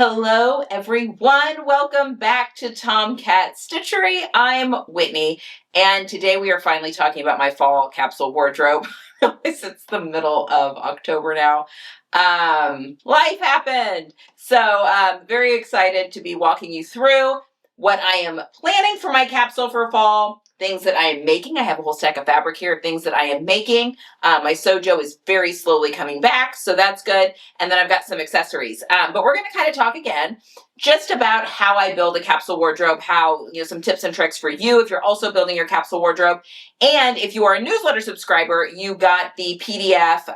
Hello, everyone. Welcome back to Tomcat Stitchery. I'm Whitney, and today we are finally talking about my fall capsule wardrobe. I realize it's the middle of October now. Life happened. So I'm very excited to be walking you through what I am planning for my capsule for fall, things that I am making. I have a whole stack of fabric here of things that I am making. My sojo is very slowly coming back, so that's good. And then I've got some accessories. But we're going to kind of talk again just about how I build a capsule wardrobe, some tips and tricks for you if you're also building your capsule wardrobe. And if you are a newsletter subscriber, you got the PDF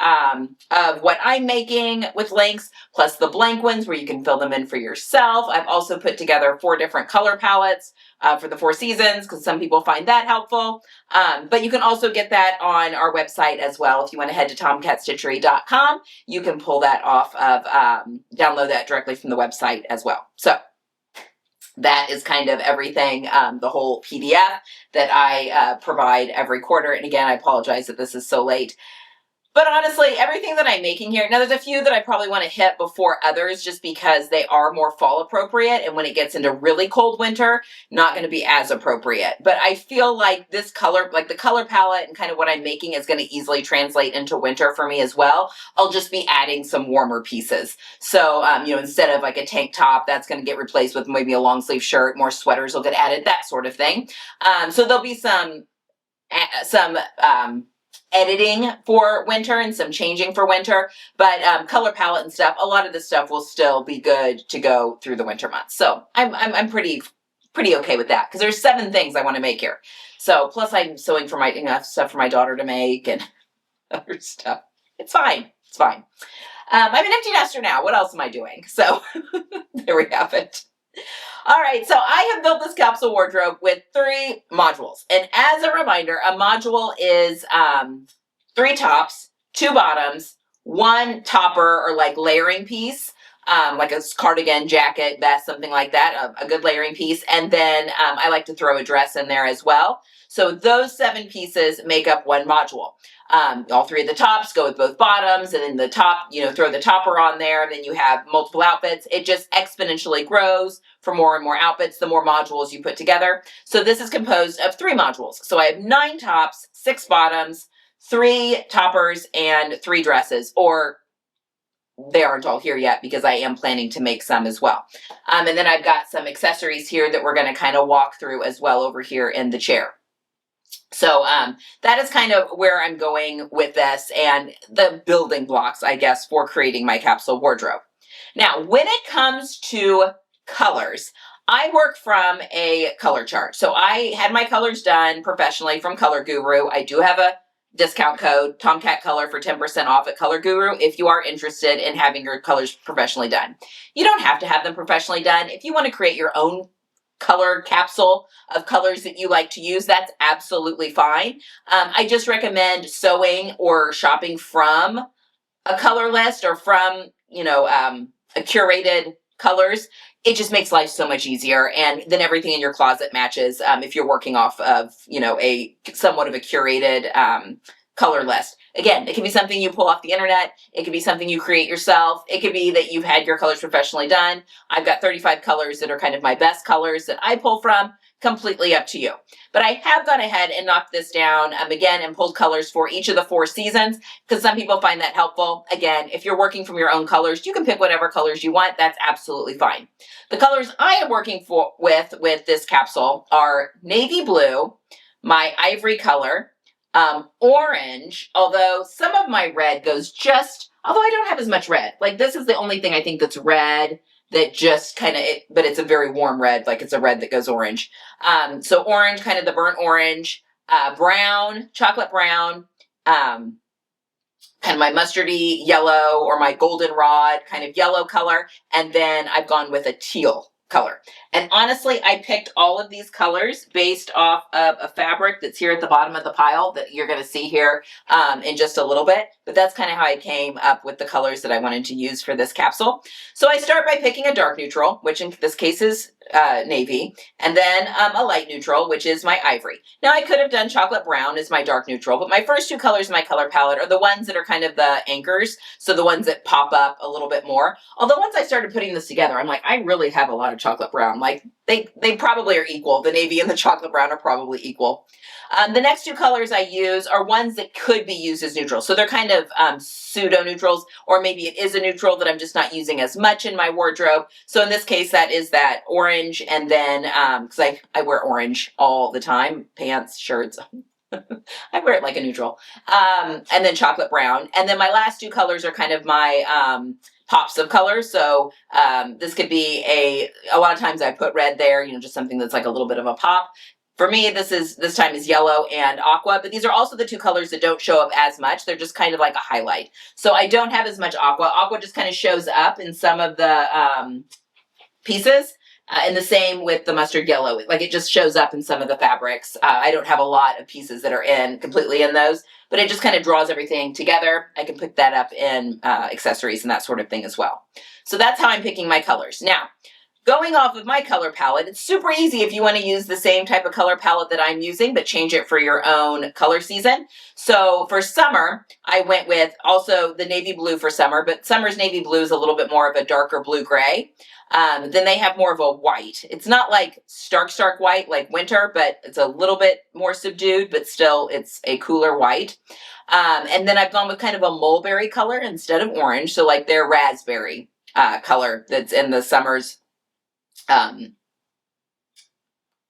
of what I'm making with links, plus the blank ones where you can fill them in for yourself. I've also put together 4 different color palettes for the 4 seasons because some people find that helpful. But you can also get that on our website as well. If you want to head to tomcatstitchery.com, you can pull that off of, download that directly from the website as well. So that is kind of everything, the whole PDF that I provide every quarter. And again, I apologize that this is so late. But honestly, everything that I'm making here, now there's a few that I probably want to hit before others just because they are more fall appropriate. And when it gets into really cold winter, not going to be as appropriate. But I feel like this color, like the color palette and kind of what I'm making is going to easily translate into winter for me as well. I'll just be adding some warmer pieces. So, instead of like a tank top, that's going to get replaced with maybe a long sleeve shirt, more sweaters will get added, that sort of thing. So there'll be some editing for winter and some changing for winter, but color palette and stuff, a lot of this stuff will still be good to go through the winter months. So I'm pretty okay with that because there's 7 things I want to make here. So plus I'm sewing for stuff for my daughter to make and other stuff. It's fine. It's fine. I'm an empty nester now. What else am I doing? So there we have it. All right, so I have built this capsule wardrobe with 3 modules. And as a reminder, a module is 3 tops, 2 bottoms, 1 topper or like layering piece, like a cardigan, jacket, vest, something like that, a good layering piece. And then I like to throw a dress in there as well. So those 7 pieces make up 1 module. All 3 of the tops go with both bottoms, and then the top, throw the topper on there, and then you have multiple outfits. It just exponentially grows for more and more outfits, the more modules you put together. So this is composed of 3 modules. So I have 9 tops, 6 bottoms, 3 toppers, and 3 dresses, or they aren't all here yet because I am planning to make some as well. And then I've got some accessories here that we're going to kind of walk through as well over here in the chair. So that is kind of where I'm going with this and the building blocks, I guess, for creating my capsule wardrobe. Now, when it comes to colors, I work from a color chart. So I had my colors done professionally from Color Guru. I do have a discount code, Tomcat Color, for 10% off at Color Guru if you are interested in having your colors professionally done. You don't have to have them professionally done. If you want to create your own color capsule of colors that you like to use, that's absolutely fine. I just recommend sewing or shopping from a color list or from, a curated colors. It just makes life so much easier, and then everything in your closet matches if you're working off of, a somewhat of a curated color list. Again, it can be something you pull off the internet. It can be something you create yourself. It could be that you've had your colors professionally done. I've got 35 colors that are kind of my best colors that I pull from. Completely up to you. But I have gone ahead and knocked this down again and pulled colors for each of the 4 seasons because some people find that helpful. Again, if you're working from your own colors, you can pick whatever colors you want. That's absolutely fine. The colors I am working with this capsule are navy blue, my ivory color, orange, although some of my red goes although I don't have as much red. Like this is the only thing I think that's red that just kind of, but it's a very warm red, like it's a red that goes orange. So orange, kind of the burnt orange, brown, chocolate brown, kind of my mustardy yellow or my goldenrod kind of yellow color. And then I've gone with a teal color. And honestly, I picked all of these colors based off of a fabric that's here at the bottom of the pile that you're going to see here in just a little bit. But that's kind of how I came up with the colors that I wanted to use for this capsule. So I start by picking a dark neutral, which in this case is navy, and then a light neutral, which is my ivory. Now I could have done chocolate brown as my dark neutral, but my first two colors in my color palette are the ones that are kind of the anchors, so the ones that pop up a little bit more. Although once I started putting this together, I'm like, I really have a lot of chocolate brown. Like they probably are equal. The navy and the chocolate brown are probably equal. The next two colors I use are ones that could be used as neutrals. So they're kind of pseudo neutrals, or maybe it is a neutral that I'm just not using as much in my wardrobe. So in this case, that is that orange, and then, because I wear orange all the time, pants, shirts. I wear it like a neutral. And then chocolate brown. And then my last two colors are kind of my pops of colors. So this could be a lot of times I put red there, you know, just something that's like a little bit of a pop. For me, this time is yellow and aqua, but these are also the two colors that don't show up as much. They're just kind of like a highlight. So I don't have as much aqua. Aqua just kind of shows up in some of the pieces. And the same with the mustard yellow. Like it just shows up in some of the fabrics. I don't have a lot of pieces that are completely in those, but it just kind of draws everything together. I can put that up in accessories and that sort of thing as well. So that's how I'm picking my colors. Now, going off of my color palette, it's super easy if you want to use the same type of color palette that I'm using, but change it for your own color season. So for summer, I went with also the navy blue for summer, but summer's navy blue is a little bit more of a darker blue-gray. Then they have more of a white. It's not like stark white like winter, but it's a little bit more subdued, but still it's a cooler white. And then I've gone with kind of a mulberry color instead of orange. So like their raspberry color that's in the summer's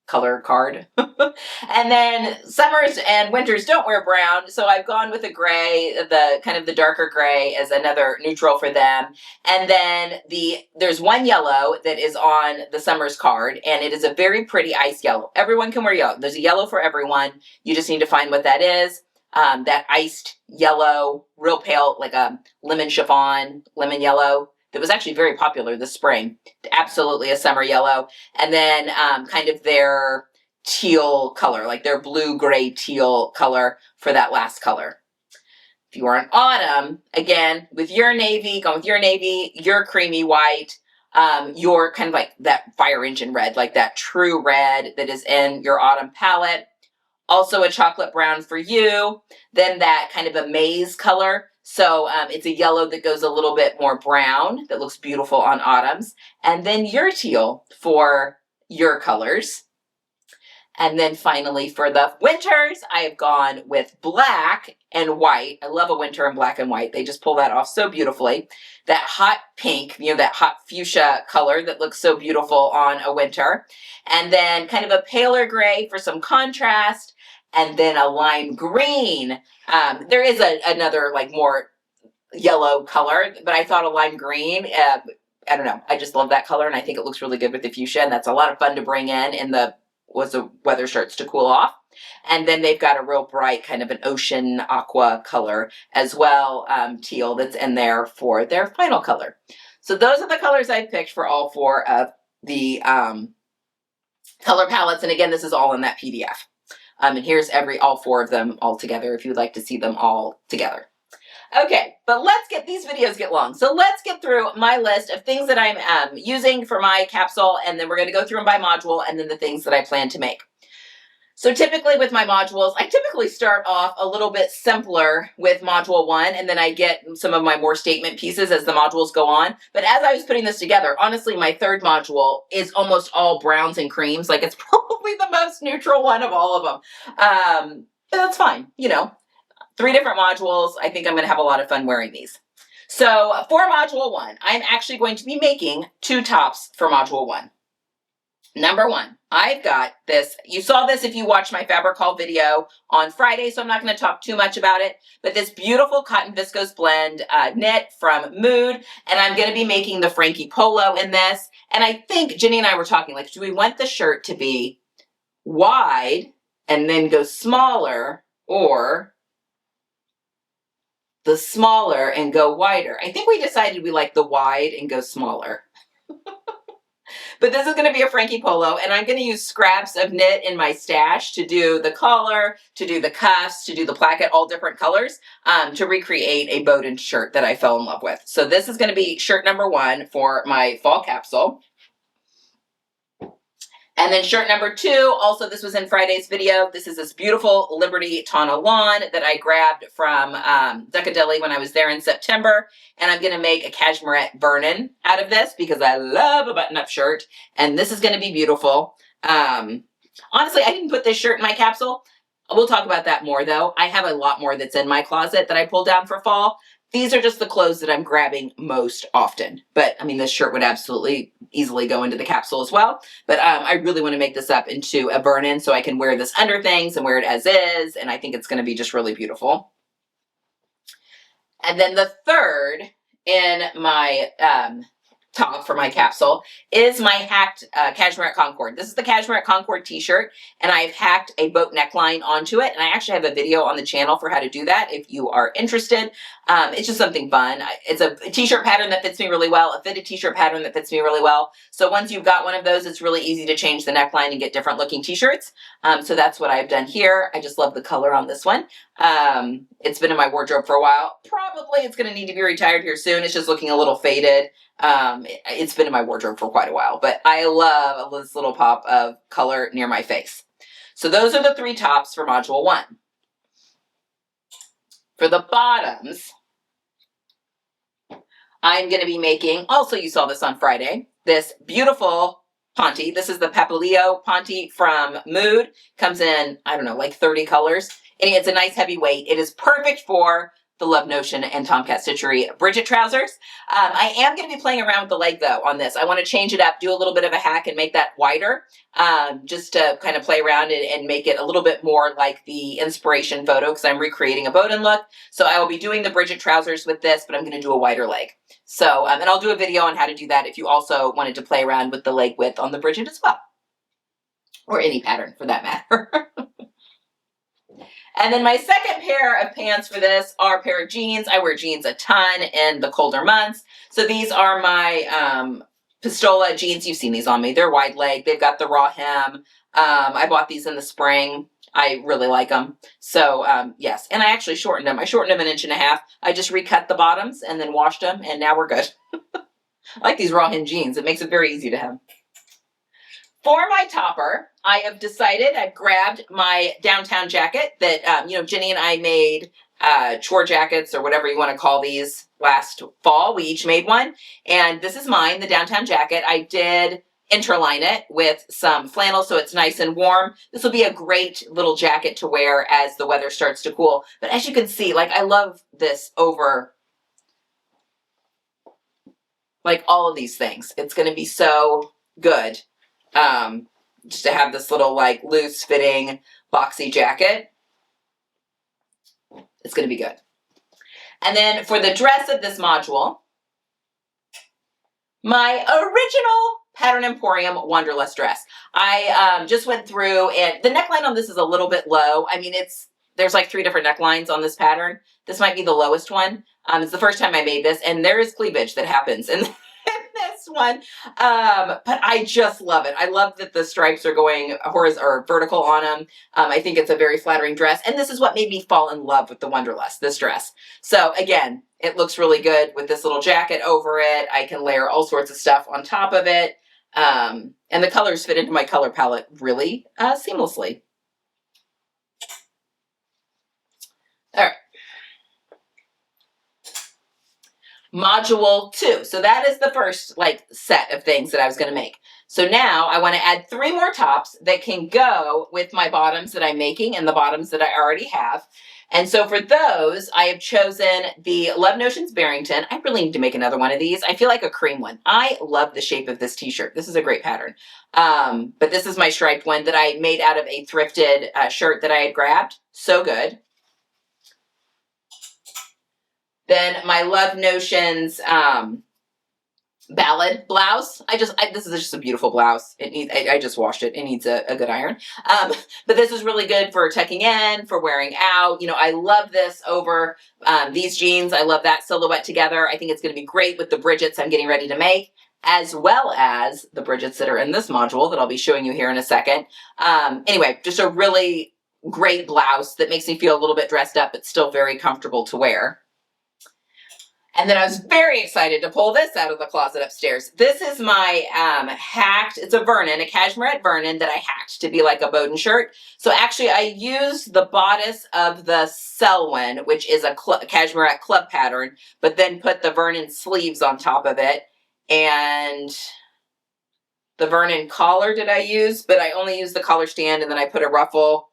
color card. And then summers and winters don't wear brown, so I've gone with a gray, the kind of the darker gray as another neutral for them. And then there's one yellow that is on the summer's card, and it is a very pretty ice yellow. Everyone can wear yellow. There's a yellow for everyone. You just need to find what that is. That iced yellow, real pale, like a lemon chiffon, lemon yellow. That was actually very popular this spring. Absolutely a summer yellow. And then kind of their teal color, like their blue-gray teal color for that last color. If you are in autumn, again, with your navy, going with your navy, your creamy white, your kind of like that fire engine red, like that true red that is in your autumn palette. Also a chocolate brown for you. Then that kind of a maize color. So it's a yellow that goes a little bit more brown that looks beautiful on autumns. And then your teal for your colors. And then finally for the winters, I have gone with black and white. I love a winter in black and white. They just pull that off so beautifully. That hot pink, you know, that hot fuchsia color that looks so beautiful on a winter. And then kind of a paler gray for some contrast. And then a lime green. There is another like more yellow color, but I thought a lime green, I don't know. I just love that color and I think it looks really good with the fuchsia, and that's a lot of fun to bring in the weather shirts to cool off. And then they've got a real bright kind of an ocean aqua color as well, teal that's in there for their final color. So those are the colors I picked for all four of the color palettes. And again, this is all in that PDF. And here's all four of them all together if you'd like to see them all together. Okay, but these videos get long. So let's get through my list of things that I'm using for my capsule, and then we're going to go through them by module, and then the things that I plan to make. So typically with my modules, I typically start off a little bit simpler with module 1, and then I get some of my more statement pieces as the modules go on. But as I was putting this together, honestly, my third module is almost all browns and creams. Like it's probably the most neutral one of all of them. But that's fine, you know. 3 different modules. I think I'm going to have a lot of fun wearing these. So for module 1, I'm actually going to be making 2 tops for module 1. Number 1, I've got this. You saw this if you watched my fabric haul video on Friday, so I'm not going to talk too much about it. But this beautiful cotton viscose blend knit from Mood, and I'm going to be making the Frankie Polo in this. And I think Jenny and I were talking, like, do we want the shirt to be wide and then go smaller, or the smaller and go wider? I think we decided we like the wide and go smaller. But this is going to be a Frankie Polo, and I'm going to use scraps of knit in my stash to do the collar, to do the cuffs, to do the placket, all different colors, to recreate a Bowden shirt that I fell in love with. So this is going to be shirt number 1 for my fall capsule. And then shirt number 2, also this was in Friday's video. This is this beautiful Liberty Tana lawn that I grabbed from Duckadilly when I was there in September. And I'm going to make a cashmerette Vernon out of this because I love a button-up shirt. And this is going to be beautiful. Honestly, I didn't put this shirt in my capsule. We'll talk about that more though. I have a lot more that's in my closet that I pulled down for fall. These are just the clothes that I'm grabbing most often. But I mean, this shirt would absolutely easily go into the capsule as well. But I really want to make this up into a Vernon so I can wear this under things and wear it as is. And I think it's going to be just really beautiful. And then the third in my top for my capsule is my hacked Cashmere Concord. This is the Cashmere Concord t-shirt, and I've hacked a boat neckline onto it, and I actually have a video on the channel for how to do that if you are interested. It's just something fun. It's a t-shirt pattern that fits me really well, a fitted t-shirt pattern that fits me really well. So once you've got one of those, it's really easy to change the neckline and get different looking t-shirts. So that's what I've done here. I just love the color on this one. It's been in my wardrobe for a while. Probably it's going to need to be retired here soon. It's just looking a little faded. It's been in my wardrobe for quite a while, but I love this little pop of color near my face. So those are the 3 tops for module 1. For the bottoms, I'm going to be making, also you saw this on Friday, this beautiful Ponte. This is the Papilio Ponte from Mood. Comes in, I don't know, like 30 colors. And it's a nice heavy weight. It is perfect for the Love Notion and Tomcat Stitchery Bridget trousers. I am going to be playing around with the leg though on this. I want to change it up, do a little bit of a hack and make that wider, just to kind of play around and make it a little bit more like the inspiration photo because I'm recreating a Bowden look. So I will be doing the Bridget trousers with this, but I'm going to do a wider leg. So, and I'll do a video on how to do that if you also wanted to play around with the leg width on the Bridget as well. Or any pattern for that matter. And then my second pair of pants for this are a pair of jeans. I wear jeans a ton in the colder months. So these are my Pistola jeans. You've seen these on me. They're wide leg. They've got the raw hem. I bought these in the spring. I really like them. So yes, and I actually shortened them. I shortened them 1.5 inches. I just recut the bottoms and then washed them, and now we're good. I like these raw hem jeans. It makes it very easy to hem. For my topper, I have decided, I've grabbed my downtown jacket that, Jenny and I made chore jackets or whatever you want to call these last fall. We each made one. And this is mine, the downtown jacket. I did interline it with some flannel so it's nice and warm. This will be a great little jacket to wear as the weather starts to cool. But as you can see, like I love this over like all of these things. It's going to be so good. Just to have this little like loose fitting boxy jacket. It's going to be good. And then for the dress of this module, my original Pattern Emporium Wanderlust dress. I just went through, and the neckline on this is a little bit low. I mean, there's like 3 different necklines on this pattern. This might be the lowest one. It's the first time I made this, and there is cleavage that happens in this one. But I just love it. I love that the stripes are going horizontal or vertical on them. I think it's a very flattering dress, and this is what made me fall in love with the Wanderlust, this dress. So again, it looks really good with this little jacket over it. I can layer all sorts of stuff on top of it. And the colors fit into my color palette really seamlessly. All right. Module 2. So that is the first like set of things that I was going to make. So now I want to add 3 more tops that can go with my bottoms that I'm making and the bottoms that I already have. And so for those, I have chosen the Love Notions Barrington. I really need to make another one of these. I feel like a cream one. I love the shape of this t-shirt. This is a great pattern. But this is my striped one that I made out of a thrifted shirt that I had grabbed. So good. Then my Love Notions ballad blouse. This is just a beautiful blouse. I just washed it. It needs a good iron. But this is really good for tucking in, for wearing out. You know, I love this over these jeans. I love that silhouette together. I think it's going to be great with the Bridgets I'm getting ready to make, as well as the Bridgets that are in this module that I'll be showing you here in a second. Anyway, just a really great blouse that makes me feel a little bit dressed up, but still very comfortable to wear. And then I was very excited to pull this out of the closet upstairs. This is my hacked, it's a Vernon, a cashmerette Vernon that I hacked to be like a Bowden shirt. So actually I used the bodice of the Selwyn, which is a cashmerette club pattern, but then put the Vernon sleeves on top of it. And the Vernon collar did I use, but I only used the collar stand, and then I put a ruffle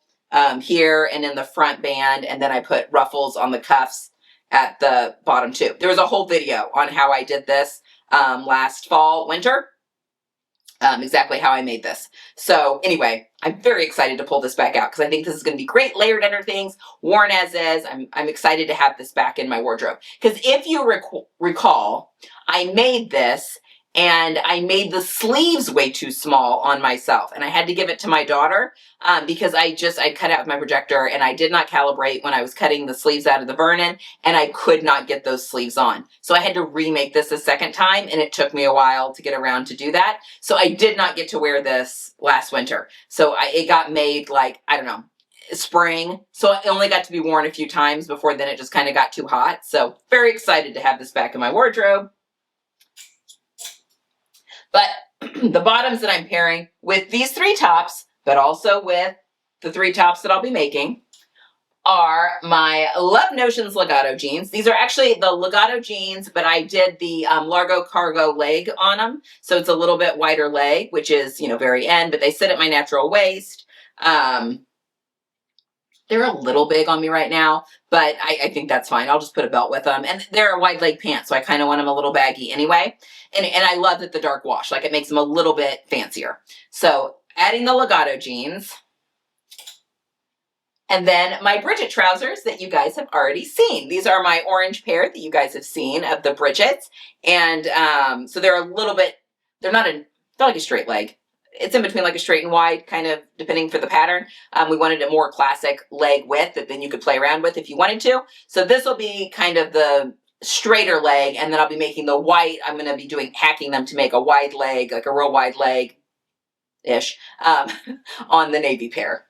here and in the front band, and then I put ruffles on the cuffs at the bottom too. There was a whole video on how I did this last fall, winter, exactly how I made this. So anyway, I'm very excited to pull this back out because I think this is going to be great layered under things, worn as is. I'm excited to have this back in my wardrobe because if you recall, I made this and I made the sleeves way too small on myself, and I had to give it to my daughter because I cut out with my projector and I did not calibrate when I was cutting the sleeves out of the Vernon, and I could not get those sleeves on. So I had to remake this a second time, and it took me a while to get around to do that. So I did not get to wear this last winter. So it got made like, I don't know, spring. So it only got to be worn a few times before then it just kind of got too hot. So very excited to have this back in my wardrobe. But the bottoms that I'm pairing with these 3 tops, but also with the 3 tops that I'll be making, are my Love Notions Legato jeans. These are actually the Legato jeans, but I did the Largo Cargo leg on them. So it's a little bit wider leg, which is, very end, but they sit at my natural waist. They're a little big on me right now, but I think that's fine. I'll just put a belt with them. And they're a wide leg pants, so I kind of want them a little baggy anyway. And I love that the dark wash, like it makes them a little bit fancier. So adding the Legato jeans. And then my Bridget trousers that you guys have already seen. These are my orange pair that you guys have seen of the Bridgets. And so they're a little bit, they're like a straight leg. It's in between like a straight and wide, kind of depending for the pattern. We wanted a more classic leg width that then you could play around with if you wanted to. So this will be kind of the straighter leg, and then I'll be making the white. I'm going to be hacking them to make a wide leg, like a real wide leg-ish, on the navy pair.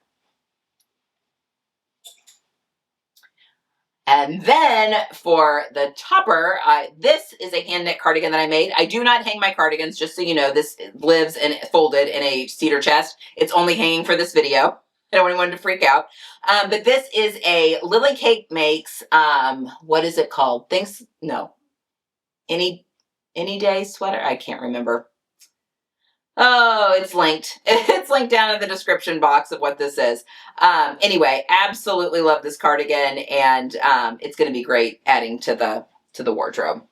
And then for the topper, this is a hand knit cardigan that I made. I do not hang my cardigans, just so you know. This lives folded in a cedar chest. It's only hanging for this video. I don't want anyone to freak out. But this is a Lily Cake Makes, what is it called? Any Day sweater? I can't remember. Oh, it's linked. It's linked down in the description box of what this is. Anyway, absolutely love this cardigan, and it's going to be great adding to the wardrobe.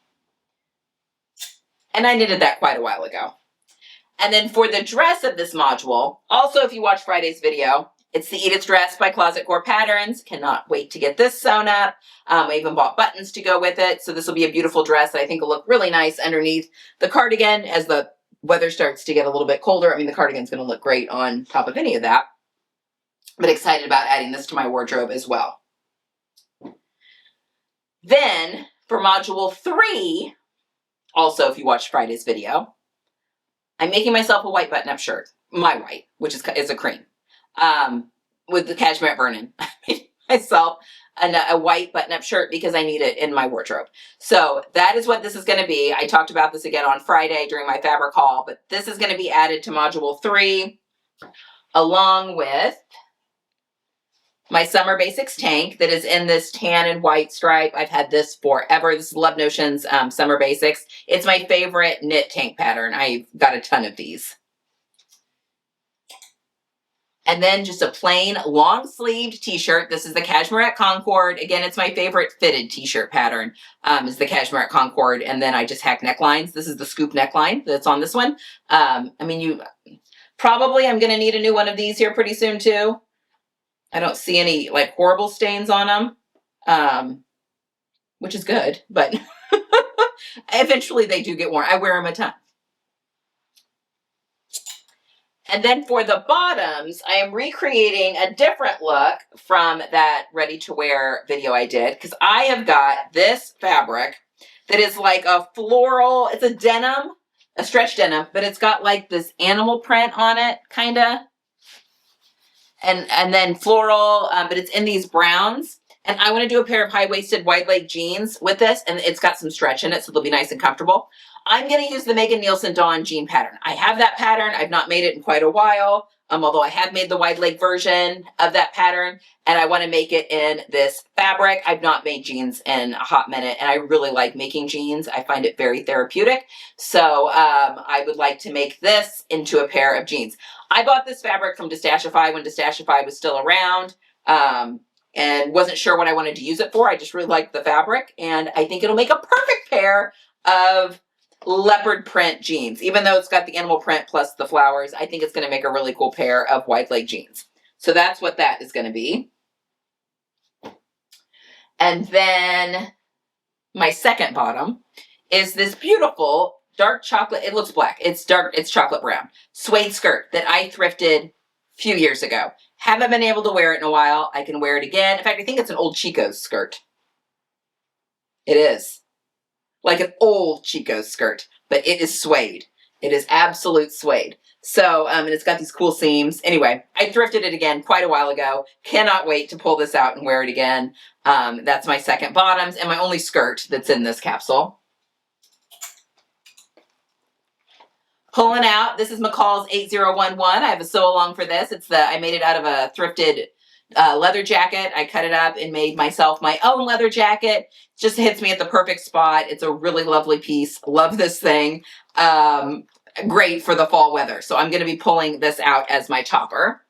And I knitted that quite a while ago. And then for the dress of this module, also if you watch Friday's video, it's the Edith's Dress by Closet Core Patterns. Cannot wait to get this sewn up. I even bought buttons to go with it. So this will be a beautiful dress that I think will look really nice underneath the cardigan as the weather starts to get a little bit colder. I mean, the cardigan's going to look great on top of any of that. But excited about adding this to my wardrobe as well. Then for module 3, also if you watched Friday's video, I'm making myself a white button-up shirt. My white, which is a cream. With the Cashmere Vernon. I made myself a white button-up shirt because I need it in my wardrobe. So that is what this is going to be. I talked about this again on Friday during my fabric haul, but this is going to be added to module 3 along with my Summer Basics tank that is in this tan and white stripe. I've had this forever. This is Love Notions Summer Basics. It's my favorite knit tank pattern. I've got a ton of these. And then just a plain long-sleeved t-shirt. This is the Cashmere Concord. Again, it's my favorite fitted t-shirt pattern, is the Cashmere Concord. And then I just hack necklines. This is the scoop neckline that's on this one. I mean, probably I'm going to need a new one of these here pretty soon too. I don't see any like horrible stains on them, which is good, but eventually they do get worn. I wear them a ton. And then for the bottoms, I am recreating a different look from that ready to wear video I did, because I have got this fabric that is like a floral, it's a denim, a stretch denim, but it's got like this animal print on it, kind of. And then floral, but it's in these browns. And I want to do a pair of high-waisted wide leg jeans with this, and it's got some stretch in it, so they'll be nice and comfortable. I'm going to use the Megan Nielsen Dawn jean pattern. I have that pattern. I've not made it in quite a while, although I have made the wide leg version of that pattern, and I want to make it in this fabric. I've not made jeans in a hot minute, and I really like making jeans. I find it very therapeutic. So I would like to make this into a pair of jeans. I bought this fabric from Distashify when Distashify was still around. And wasn't sure what I wanted to use it for. I just really liked the fabric, and I think it'll make a perfect pair of leopard print jeans. Even though it's got the animal print plus the flowers, I think it's going to make a really cool pair of wide leg jeans. So that's what that is going to be. And then my second bottom is this beautiful dark chocolate. It looks black. It's dark. It's chocolate brown suede skirt that I thrifted a few years ago. Haven't been able to wear it in a while. I can wear it again. In fact, I think it's an old Chico's skirt. It is. Like an old Chico's skirt, but it is suede. It is absolute suede. So, and it's got these cool seams. Anyway, I thrifted it again quite a while ago. Cannot wait to pull this out and wear it again. That's my second bottoms and my only skirt that's in this capsule. Pulling out, this is McCall's 8011. I have a sew along for this. I made it out of a thrifted leather jacket. I cut it up and made myself my own leather jacket. Just hits me at the perfect spot. It's a really lovely piece. Love this thing. Great for the fall weather. So I'm going to be pulling this out as my topper.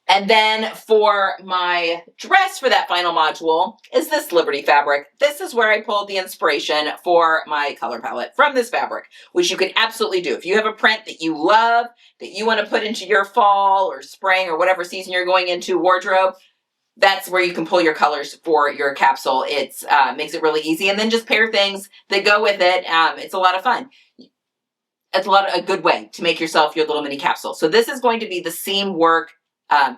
And then for my dress for that final module is this Liberty fabric. This is where I pulled the inspiration for my color palette from this fabric, which you can absolutely do. If you have a print that you love, that you want to put into your fall or spring or whatever season you're going into wardrobe, that's where you can pull your colors for your capsule. It makes it really easy. And then just pair things that go with it. It's a lot of fun. It's a good way to make yourself your little mini capsule. So this is going to be the seam work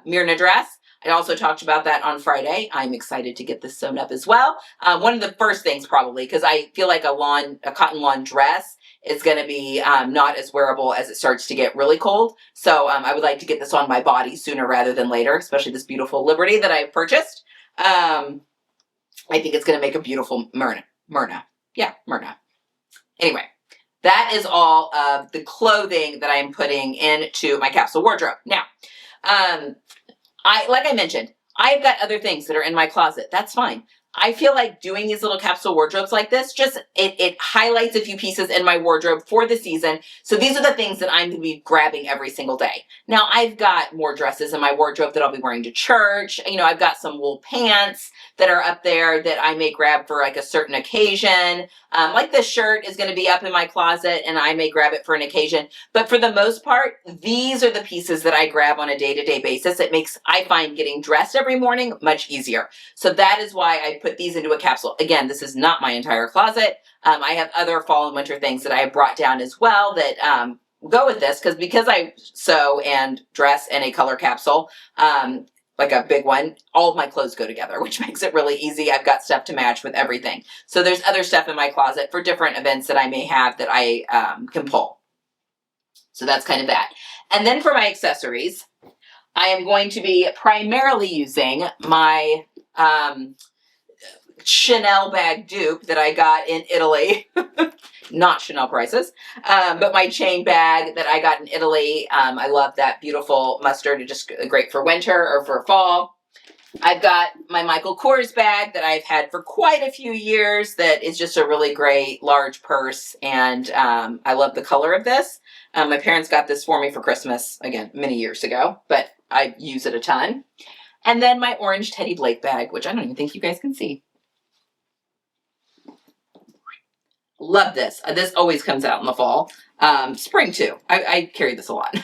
Myrna dress. I also talked about that on Friday. I'm excited to get this sewn up as well. One of the first things probably, because I feel like a cotton lawn dress is going to be not as wearable as it starts to get really cold. So I would like to get this on my body sooner rather than later, especially this beautiful Liberty that I purchased. I think it's going to make a beautiful Myrna. Yeah, Myrna. Anyway, that is all of the clothing that I'm putting into my capsule wardrobe. Now, like I mentioned, I've got other things that are in my closet. That's fine. I feel like doing these little capsule wardrobes like this, it highlights a few pieces in my wardrobe for the season. So these are the things that I'm going to be grabbing every single day. Now, I've got more dresses in my wardrobe that I'll be wearing to church. You know, I've got some wool pants that are up there that I may grab for like a certain occasion. Like this shirt is going to be up in my closet and I may grab it for an occasion. But for the most part, these are the pieces that I grab on a day-to-day basis. It makes, I find, getting dressed every morning much easier. So that is why I put these into a capsule. Again, this is not my entire closet. I have other fall and winter things that I have brought down as well that go with this because I sew and dress in a color capsule, like a big one. All of my clothes go together, which makes it really easy. I've got stuff to match with everything. So there's other stuff in my closet for different events that I may have that I can pull. So that's kind of that. And then for my accessories, I am going to be primarily using my Chanel bag dupe that I got in Italy. Not Chanel prices, but my chain bag that I got in Italy. I love that beautiful mustard. It's just great for winter or for fall. I've got my Michael Kors bag that I've had for quite a few years that is just a really great large purse, and I love the color of this. My parents got this for me for Christmas, again, many years ago, but I use it a ton. And then my orange Teddy Blake bag, which I don't even think you guys can see. Love this. This always comes out in the fall. Spring too. I carry this a lot.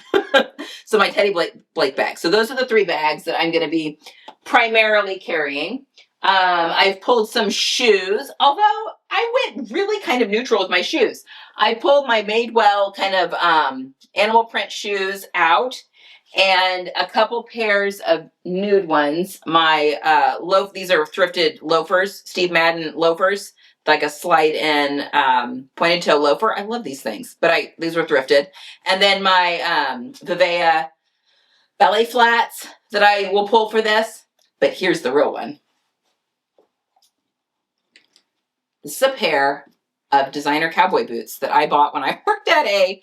So my Teddy Blake bag. So those are the three bags that I'm going to be primarily carrying. I've pulled some shoes, although I went really kind of neutral with my shoes. I pulled my Madewell kind of animal print shoes out and a couple pairs of nude ones. My these are thrifted loafers, Steve Madden loafers, like a slide in pointed toe loafer. I love these things, but these were thrifted. And then my Vivea ballet flats that I will pull for this. But here's the real one. This is a pair of designer cowboy boots that I bought when I worked at a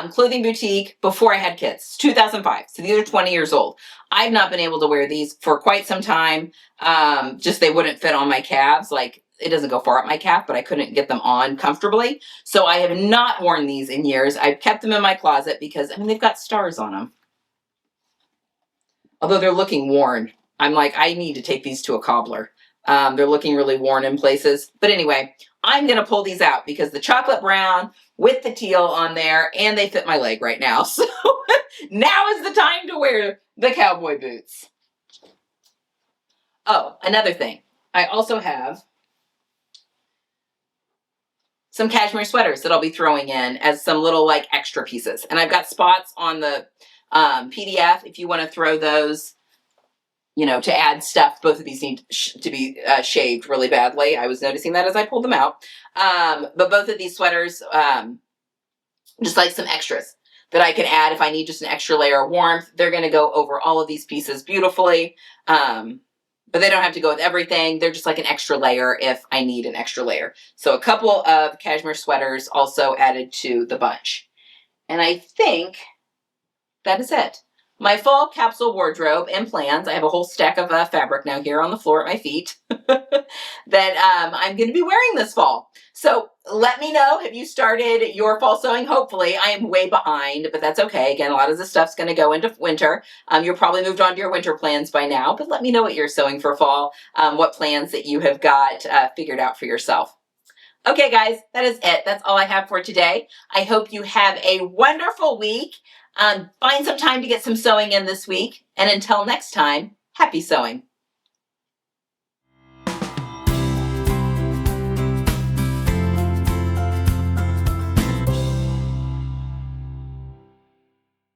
clothing boutique before I had kids. It's 2005, so these are 20 years old. I've not been able to wear these for quite some time. Just they wouldn't fit on my calves. Like, it doesn't go far up my calf, but I couldn't get them on comfortably. So I have not worn these in years. I've kept them in my closet because, I mean, they've got stars on them. Although they're looking worn. I'm like, I need to take these to a cobbler. They're looking really worn in places. But anyway, I'm going to pull these out because the chocolate brown with the teal on there, and they fit my leg right now. So now is the time to wear the cowboy boots. Oh, another thing. I also have some cashmere sweaters that I'll be throwing in as some little like extra pieces. And I've got spots on the PDF if you want to throw those, you know, to add stuff. Both of these need to be shaved really badly. I was noticing that as I pulled them out. But both of these sweaters, just like some extras that I can add if I need just an extra layer of warmth. They're going to go over all of these pieces beautifully. But they don't have to go with everything. They're just like an extra layer if I need an extra layer. So a couple of cashmere sweaters also added to the bunch. And I think that is it. My fall capsule wardrobe and plans. I have a whole stack of fabric now here on the floor at my feet that I'm going to be wearing this fall. So let me know, have you started your fall sewing? Hopefully. I am way behind, but that's okay. Again, a lot of this stuff's going to go into winter. You're probably moved on to your winter plans by now, but let me know what you're sewing for fall, what plans that you have got figured out for yourself. Okay, guys, that is it. That's all I have for today. I hope you have a wonderful week. Find some time to get some sewing in this week. And until next time, happy sewing.